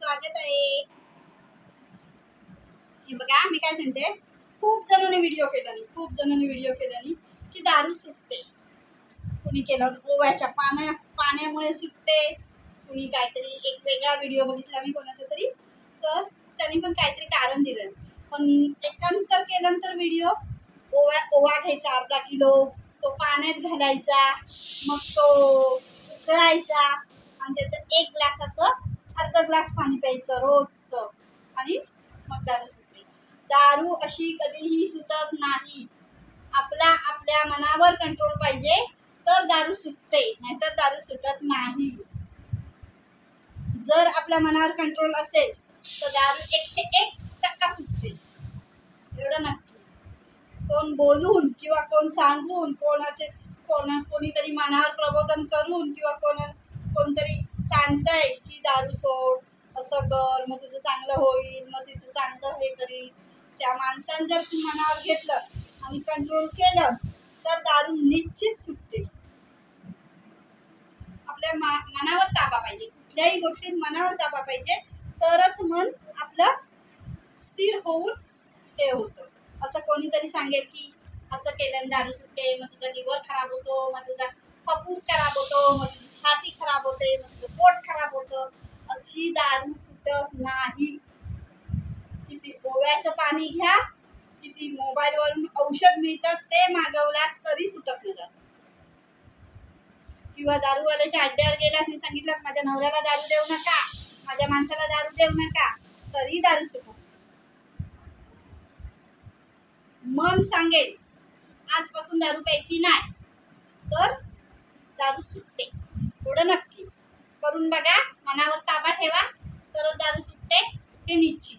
स्वागत आहे. हे बघा मी काय सांगते, खूप जणांनी व्हिडिओ केल्यानी की दारू सुटते. कुणी केलं ओव्याच्या पाण्यामुळे सुटते, कुणी काहीतरी एक वेगळा व्हिडिओ बघितला मी कोणाचा तरी, तर त्यांनी पण काहीतरी कारण दिलं. पण एकांतर केल्यानंतर व्हिडिओ ओवा घ्यायचा अर्धा किलो, तो पाण्यात घालायचा, मग तो उकळायचा आणि त्याचं 1 ग्लासाचं अर्धा ग्लास पाणी प्यायचं रोजचं आणि मग दारू सुटते. दारू अशी कधीही सुटत नाही. आपल्या मनावर कंट्रोल पाहिजे तर दारू सुटते, नाहीतर दारू सुटत नाही. जर आपल्या मनावर कंट्रोल असेल तर दारू 101% सुटते, एवढं नक्की. कोण बोलून किंवा कोण सांगून कोणीतरी मनावर प्रबोधन करून किंवा कोणतरी सांगताय की दारू सोड, असं कर, मग तुझं चांगलं होईल, मग तिचं चांगलं हे करील, त्या माणसानं जर तू मनावर घेतलं आणि कंट्रोल केलं तर दारू निश्चित सुटते. आपल्या मनावर ताबा पाहिजे, कुठल्याही गोष्टीत मनावर ताबा पाहिजे, तरच मन आपलं स्थिर होऊन हे होतं. असं कोणीतरी सांगेल की असं केल्याने दारू सुटते, मग तुझा लिव्हर खराब होतो, मग तुझा फफ्फूस खराब होतो, मग तुझी छाती खराब होते, मग तुझं पोट खराब होतं. अशी दारू सुटत नाही. किती ओव्याचं पाणी घ्या, किती मोबाईलवरून औषध मिळतं ते मागवला तरी सुटत नाही. किंवा दारूवाल्याच्या अड्ड्यावर गेला आणि सांगितलं माझ्या नवऱ्याला दारू देऊ नका, माझ्या माणसाला दारू देऊ नका, तरी दारू सुटत. मन सांगेल आजपासून दारू प्यायची नाही, तर दारू सुटते, थोडं नक्की. करून बघा, मनावर ताबा ठेवा, तरच दारू सुटते हे निश्चित.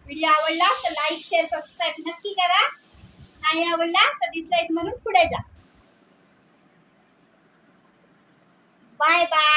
व्हिडिओ आवडला तर लाईक शेअर सबस्क्राईब नक्की करा. नाही आवडला तर डिसलाईक म्हणून पुढे जा. Bye bye.